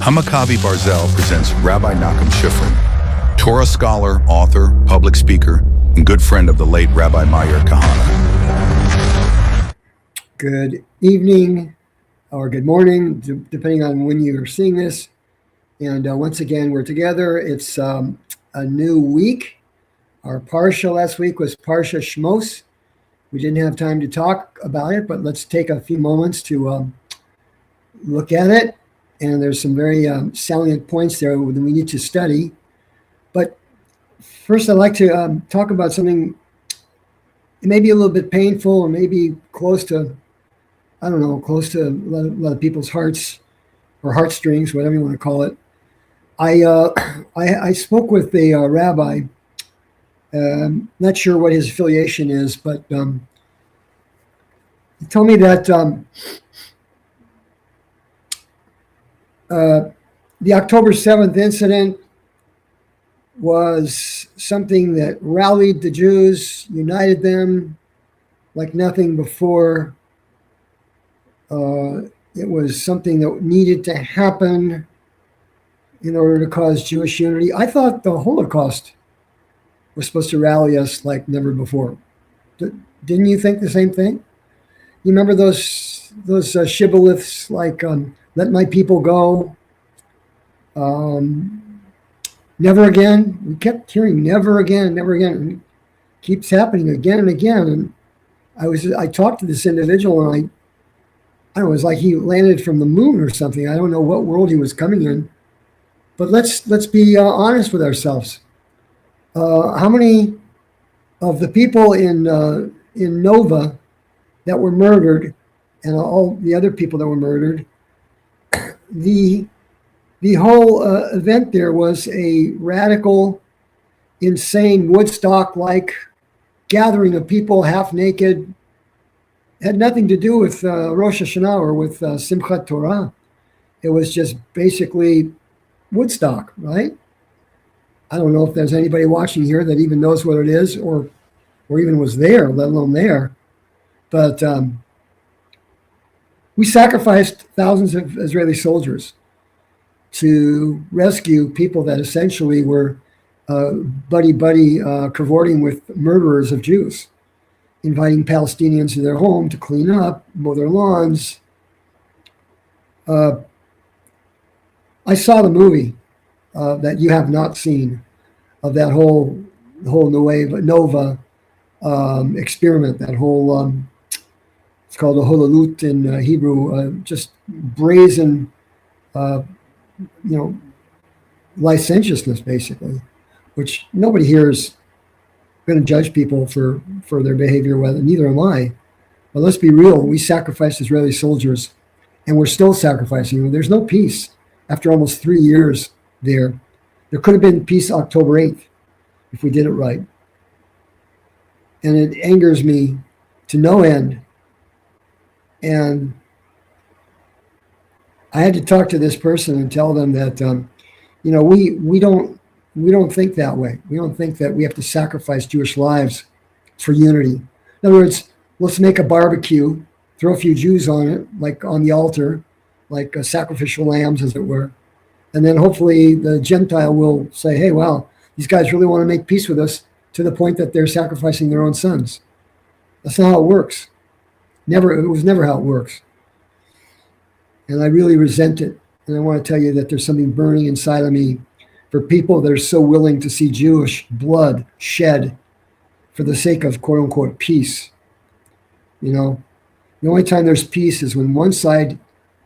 Hamakavi Barzel presents Rabbi Nachum Shifren, Torah scholar, author, public speaker, and good friend of the late Rabbi Meir Kahana. Good evening or good morning, depending on when you're seeing this. And once again, we're together. It's a new week. Our Parsha last week was Parsha SHEMOT. We didn't have time to talk about it, but let's take a few moments to look at it. And there's some very salient points there that we need to study. But first, I'd like to talk about something maybe a little bit painful or maybe close to, close to a lot of people's hearts or heartstrings, whatever you want to call it. I spoke with a rabbi, not sure what his affiliation is, but he told me that the October 7th incident was something that rallied the Jews, united them like nothing before. It was something that needed to happen in order to cause Jewish unity. I thought the Holocaust was supposed to rally us like never before. Didn't you think the same thing? You remember those shibboleths like "Let my people go," "Never again." We kept hearing "never again, never again." And it keeps happening again and again. And I talked to this individual, and I don't know, it was like he landed from the moon or something. I don't know what world he was coming in. But let's be honest with ourselves. How many of the people in Nova that were murdered, and all the other people that were murdered, the whole event there was a radical, insane Woodstock-like gathering of people half naked. Had nothing to do with Rosh Hashanah or with Simchat Torah. It was just basically Woodstock, right? I don't know if there's anybody watching here that even knows what it is or even was there, let alone there. But we sacrificed thousands of Israeli soldiers to rescue people that essentially were buddy-buddy cavorting with murderers of Jews, inviting Palestinians to their home to clean up, mow their lawns. I saw the movie that you have not seen of that whole Nova experiment, that whole, it's called a holalut in Hebrew, just brazen, licentiousness, basically, which nobody here is going to judge people for their behavior, neither am I. But let's be real, we sacrificed Israeli soldiers, and we're still sacrificing them. There's no peace after almost 3 years there. There could have been peace October 8th if we did it right. And it angers me to no end. And I had to talk to this person and tell them that, we don't think that way. We don't think that we have to sacrifice Jewish lives for unity. In other words, let's make a barbecue, throw a few Jews on it, like on the altar, like sacrificial lambs, as it were. And then hopefully the Gentile will say, hey, wow, these guys really want to make peace with us to the point that they're sacrificing their own sons. That's not how it works. It was never how it works. And I really resent it. And I want to tell you that there's something burning inside of me for people that are so willing to see Jewish blood shed for the sake of quote unquote peace. The only time there's peace is when one side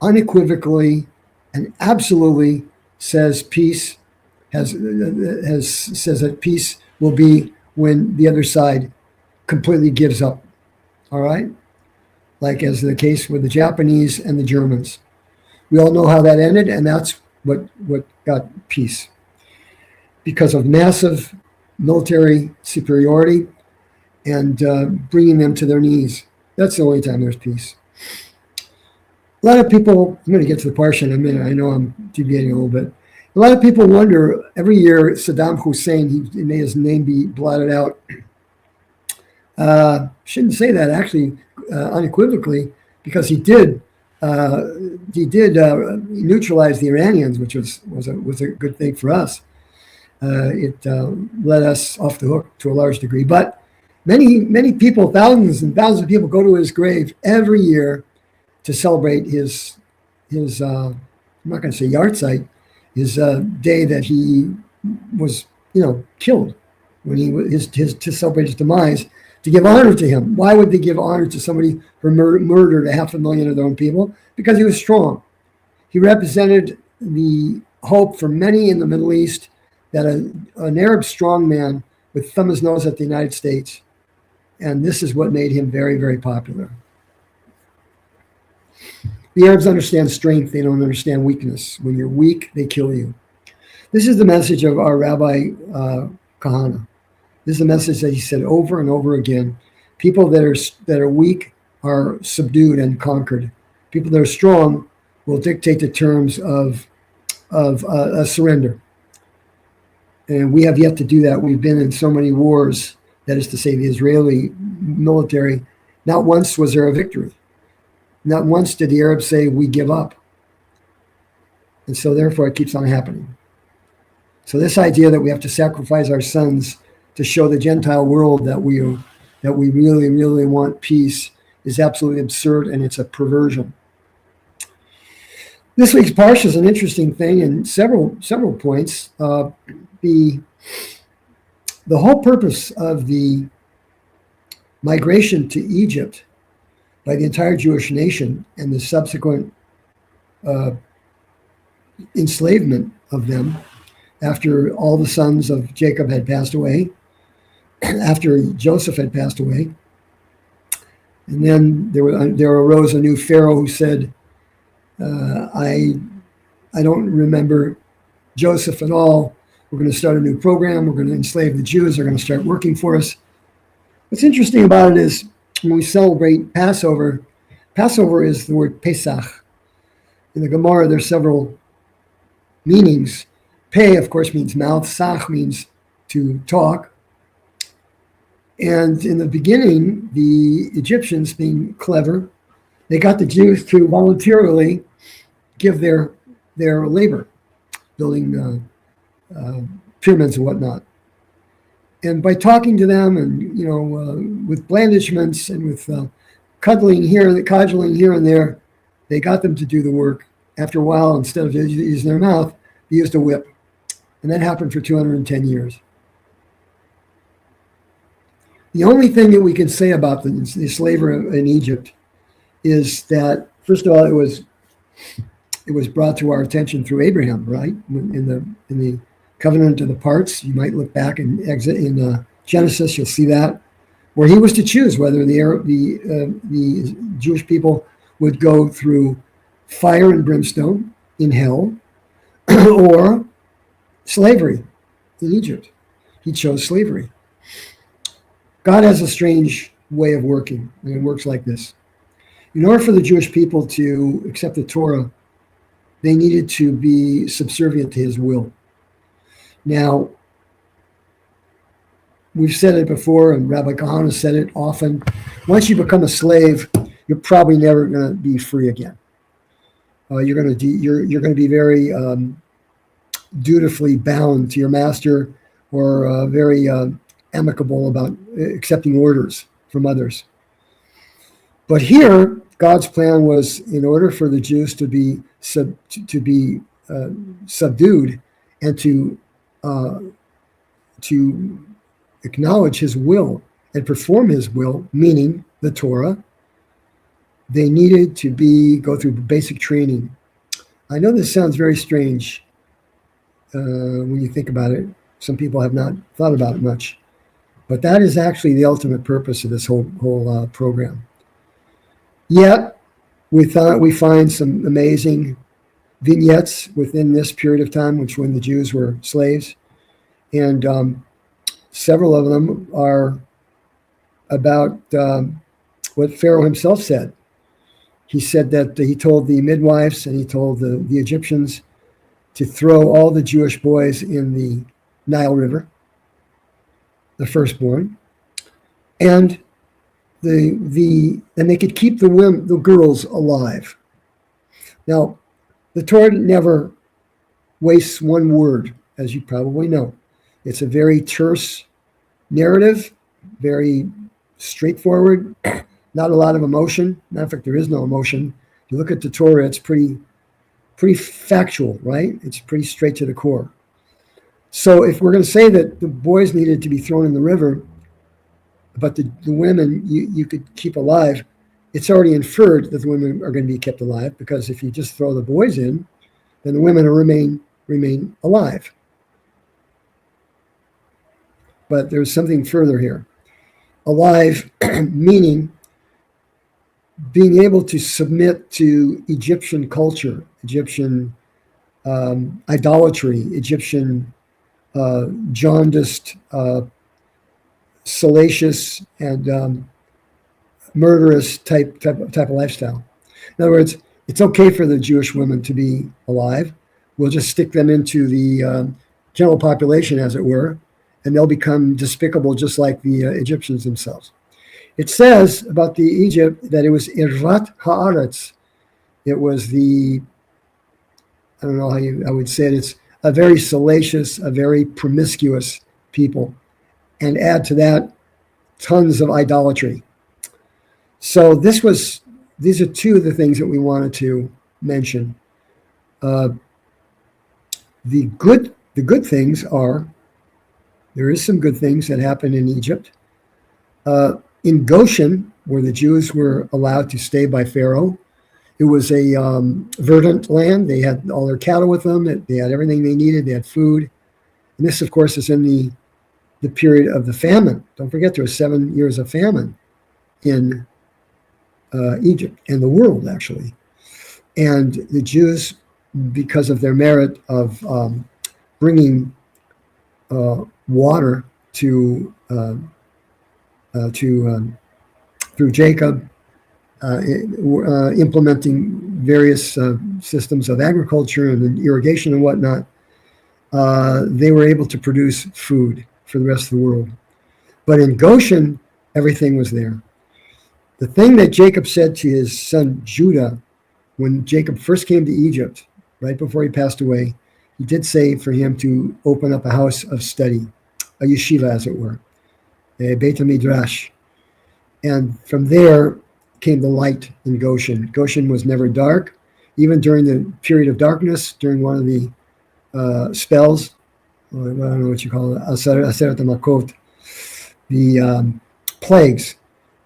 unequivocally and absolutely says peace says that peace will be when the other side completely gives up. All right? Like as the case with the Japanese and the Germans. We all know how that ended, and that's what got peace. Because of massive military superiority and bringing them to their knees. That's the only time there's peace. A lot of people, I'm going to get to the Parsha in a minute. I know I'm deviating a little bit. A lot of people wonder, every year Saddam Hussein, he made his name be blotted out. Shouldn't say that, actually, unequivocally, because he did he did neutralize the Iranians, which was a good thing for us. It let us off the hook to a large degree. But many people, thousands and thousands of people, go to his grave every year to celebrate his I'm not going to say yahrzeit, his day that he was killed, when he was to celebrate his demise, to give honor to him. Why would they give honor to somebody who murdered 500,000 of their own people? Because he was strong. He represented the hope for many in the Middle East that an Arab strongman would thumb his nose at the United States. And this is what made him very, very popular. The Arabs understand strength. They don't understand weakness. When you're weak, they kill you. This is the message of our Rabbi Kahana. This is a message that he said over and over again. People that are weak are subdued and conquered. People that are strong will dictate the terms of a surrender. And we have yet to do that. We've been in so many wars, that is to say, the Israeli military. Not once was there a victory. Not once did the Arabs say, we give up. And so therefore it keeps on happening. So this idea that we have to sacrifice our sons to show the Gentile world that we really, really want peace is absolutely absurd, and it's a perversion. This week's parsha is an interesting thing in several points. The whole purpose of the migration to Egypt by the entire Jewish nation and the subsequent enslavement of them after all the sons of Jacob had passed away, after Joseph had passed away. And then there arose a new Pharaoh who said, I don't remember Joseph at all. We're going to start a new program. We're going to enslave the Jews. They're going to start working for us. What's interesting about it is when we celebrate Passover, Passover is the word Pesach. In the Gemara, there's several meanings. Pe, of course, means mouth. Sach means to talk. And in the beginning, the Egyptians, being clever, they got the Jews to voluntarily give their labor, building pyramids and whatnot. And by talking to them and, with blandishments and with cudgeling here and there, they got them to do the work. After a while, instead of using their mouth, they used a whip. And that happened for 210 years. The only thing that we can say about the slavery in Egypt is that, first of all, it was brought to our attention through Abraham, right? In the covenant of the parts, you might look back in Genesis, you'll see that, where he was to choose whether the Jewish people would go through fire and brimstone in hell or slavery in Egypt. He chose slavery. God has a strange way of working, and it works like this. In order for the Jewish people to accept the Torah, they needed to be subservient to his will. Now, we've said it before, and Rabbi Kahana said it often. Once you become a slave, you're probably never going to be free again. You're going to be very dutifully bound to your master, or very amicable about accepting orders from others. But here, God's plan was, in order for the Jews to be subdued and to acknowledge his will and perform his will, meaning the Torah, they needed to go through basic training. I know this sounds very strange when you think about it. Some people have not thought about it much, but that is actually the ultimate purpose of this whole program. Yet, we find some amazing vignettes within this period of time, when the Jews were slaves, and several of them are about what Pharaoh himself said. He said that he told the midwives and he told the Egyptians to throw all the Jewish boys in the Nile River, the firstborn, and they could keep the girls alive. Now, the Torah never wastes one word, as you probably know. It's a very terse narrative, very straightforward, not a lot of emotion. Matter of fact, there is no emotion. If you look at the Torah, it's pretty factual, right? It's pretty straight to the core. So if we're going to say that the boys needed to be thrown in the river, but the women you could keep alive, it's already inferred that the women are going to be kept alive, because if you just throw the boys in, then the women will remain alive. But there's something further here. Alive, meaning being able to submit to Egyptian culture, Egyptian idolatry, Egyptian jaundiced, salacious, and murderous type of lifestyle. In other words, it's okay for the Jewish women to be alive. We'll just stick them into the general population, as it were, and they'll become despicable just like the Egyptians themselves. It says about the Egypt that it was Irvat Haaretz. It was I don't know how I would say it. It's a very salacious, a very promiscuous people. And add to that tons of idolatry. So these are two of the things that we wanted to mention. The good things are, there is some good things that happened in Egypt. In Goshen, where the Jews were allowed to stay by Pharaoh, it was a verdant land. They had all their cattle with them. They had everything they needed. They had food. And this, of course, is in the period of the famine. Don't forget, there were 7 years of famine in Egypt and the world, actually. And the Jews, because of their merit of bringing water through Jacob, implementing various systems of agriculture and irrigation and whatnot, they were able to produce food for the rest of the world. But in Goshen, everything was there. The thing that Jacob said to his son Judah, when Jacob first came to Egypt, right before he passed away, he did say for him to open up a house of study, a yeshiva, as it were, a Beit HaMidrash. And from there came the light in Goshen. Goshen was never dark. Even during the period of darkness, during one of the spells, I don't know what you call it, Aseret HaMakot, the plagues,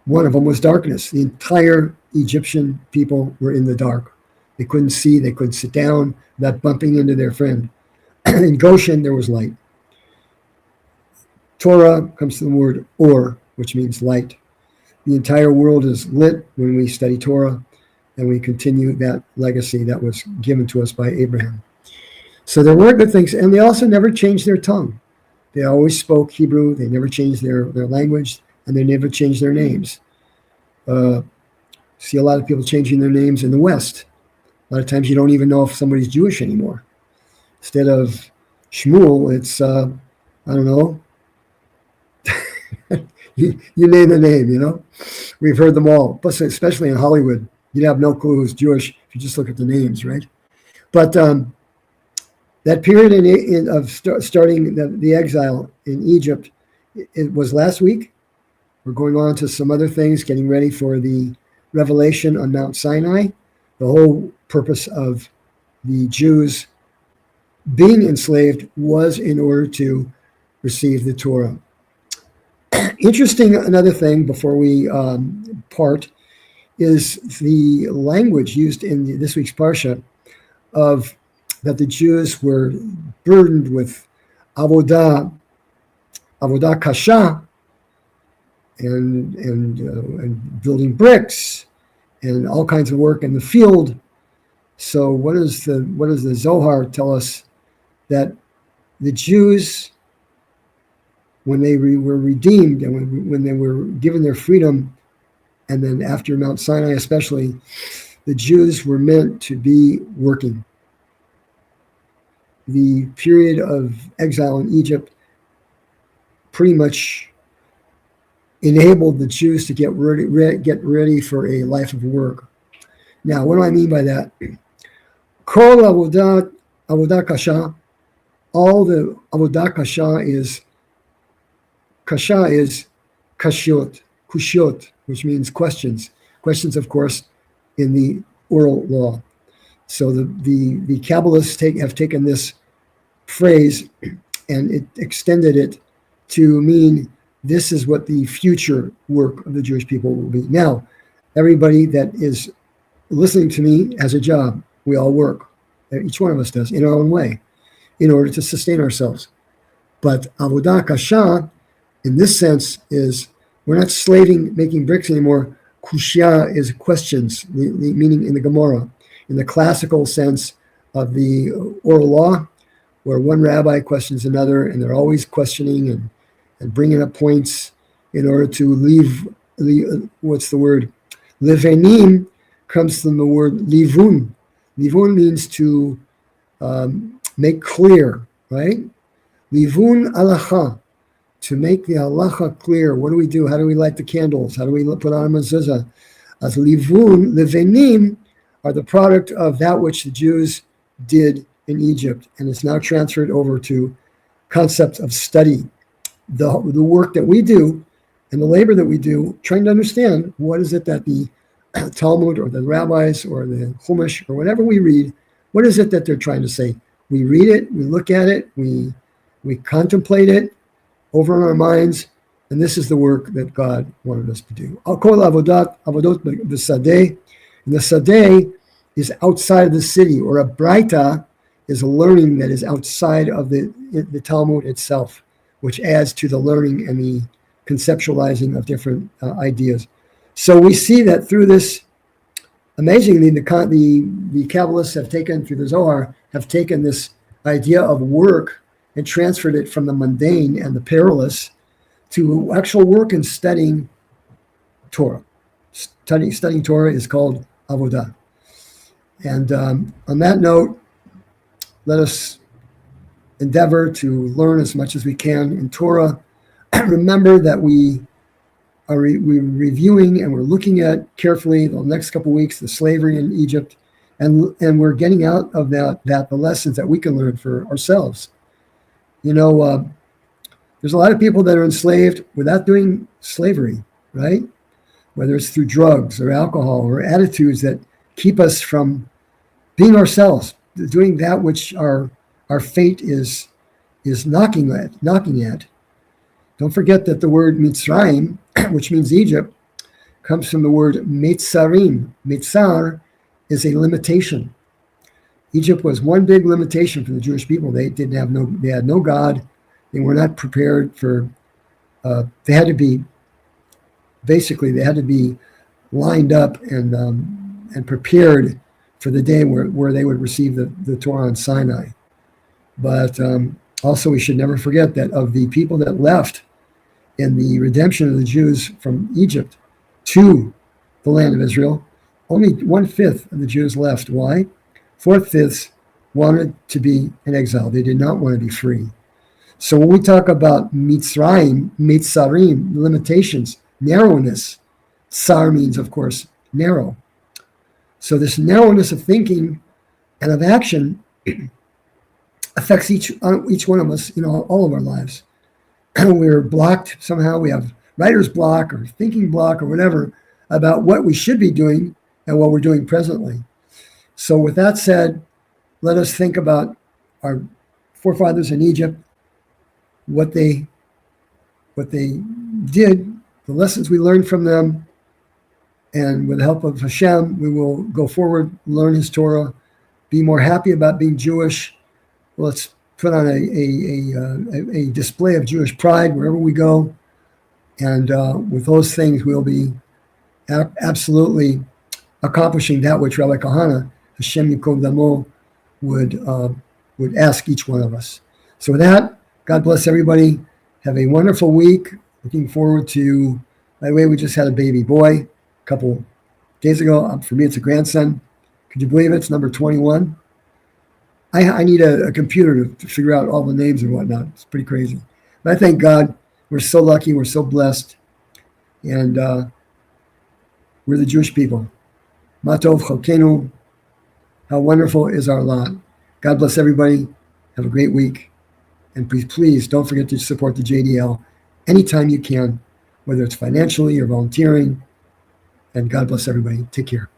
one of them was darkness. The entire Egyptian people were in the dark. They couldn't see, they couldn't sit down without bumping into their friend. In Goshen, there was light. Torah comes from the word or, which means light. The entire world is lit when we study Torah, and we continue that legacy that was given to us by Abraham. So there were good things, and they also never changed their tongue. They always spoke Hebrew. They never changed their language, and they never changed their names. See a lot of people changing their names in the West. A lot of times you don't even know if somebody's Jewish anymore. Instead of Shmuel, it's, I don't know. you name the name, you know. We've heard them all, plus especially in Hollywood. You'd have no clue who's Jewish if you just look at the names, right? But that period of starting the exile in Egypt, it was last week. We're going on to some other things, getting ready for the revelation on Mount Sinai. The whole purpose of the Jews being enslaved was in order to receive the Torah. Interesting, another thing before we part is the language used in this week's Parsha of that the Jews were burdened with avodah kasha, and building bricks and all kinds of work in the field. So what does the Zohar tell us? That the Jews, when they were redeemed and when they were given their freedom, and then after Mount Sinai especially, the Jews were meant to be working. The period of exile in Egypt pretty much enabled the Jews to get ready for a life of work. Now, what do I mean by that? Kol avodah kasha. All the avodah kasha is kushiot, which means questions. Questions, of course, in the oral law. So the Kabbalists have taken this phrase and it extended it to mean this is what the future work of the Jewish people will be. Now, everybody that is listening to me has a job. We all work. Each one of us does in our own way in order to sustain ourselves. But avodah kasha, in this sense, is we're not slaving, making bricks anymore. Kushya is questions, meaning in the Gemara, in the classical sense of the oral law, where one rabbi questions another, and they're always questioning and bringing up points in order to leave what's the word? Levenim comes from the word livun. Livun means to make clear, right? Livun alacha, to make the halacha clear. What do we do? How do we light the candles? How do we put on a mezuzah? As livun, levenim are the product of that which the Jews did in Egypt, and it's now transferred over to concepts of study. The work that we do and the labor that we do, trying to understand what is it that the Talmud or the rabbis or the Chumash or whatever we read, what is it that they're trying to say? We read it, we look at it, we contemplate it over in our minds, and this is the work that God wanted us to do. Al kol avodot b'sadeh. And the sadeh is outside of the city, or a braita is a learning that is outside of the Talmud itself, which adds to the learning and the conceptualizing of different ideas. So we see that through this, amazingly, the Kabbalists have taken, through the Zohar, have taken this idea of work and transferred it from the mundane and the perilous to actual work in studying Torah. Studying Torah is called avodah. And on that note, let us endeavor to learn as much as we can in Torah. Remember that we are we're reviewing and we're looking at carefully the next couple of weeks the slavery in Egypt, and we're getting out of that the lessons that we can learn for ourselves. You know, there's a lot of people that are enslaved without doing slavery, right? Whether it's through drugs or alcohol or attitudes that keep us from being ourselves, doing that which our fate is knocking at. Don't forget that the word Mitzrayim, which means Egypt, comes from the word Mitzarim. Mitzar is a limitation. Egypt was one big limitation for the Jewish people. They had no God. They were not prepared for. They had to be lined up and prepared for the day where they would receive the Torah on Sinai. But also, we should never forget that of the people that left in the redemption of the Jews from Egypt to the land of Israel, only 1/5 of the Jews left. Why? 4/5 wanted to be in exile. They did not want to be free. So when we talk about Mitzrayim, Mitzarim, limitations, narrowness, Tsar means, of course, narrow. So this narrowness of thinking and of action affects each one of us, all of our lives. We're blocked somehow. We have writer's block or thinking block or whatever about what we should be doing and what we're doing presently. So with that said, let us think about our forefathers in Egypt, what they did, the lessons we learned from them, and with the help of Hashem, we will go forward, learn His Torah, be more happy about being Jewish. Let's put on a display of Jewish pride wherever we go. And with those things, we'll be absolutely accomplishing that which Rabbi Kahana, Hashem Yikom Damo, would ask each one of us. So with that, God bless everybody. Have a wonderful week. Looking forward to, by the way, we just had a baby boy a couple days ago. For me, it's a grandson. Could you believe it? It's number 21. I need a computer to figure out all the names and whatnot. It's pretty crazy. But I thank God. We're so lucky. We're so blessed. And we're the Jewish people. Matov Chalkenu How wonderful is our lot. God bless everybody. Have a great week. And please don't forget to support the JDL anytime you can, whether it's financially or volunteering. And God bless everybody. Take care.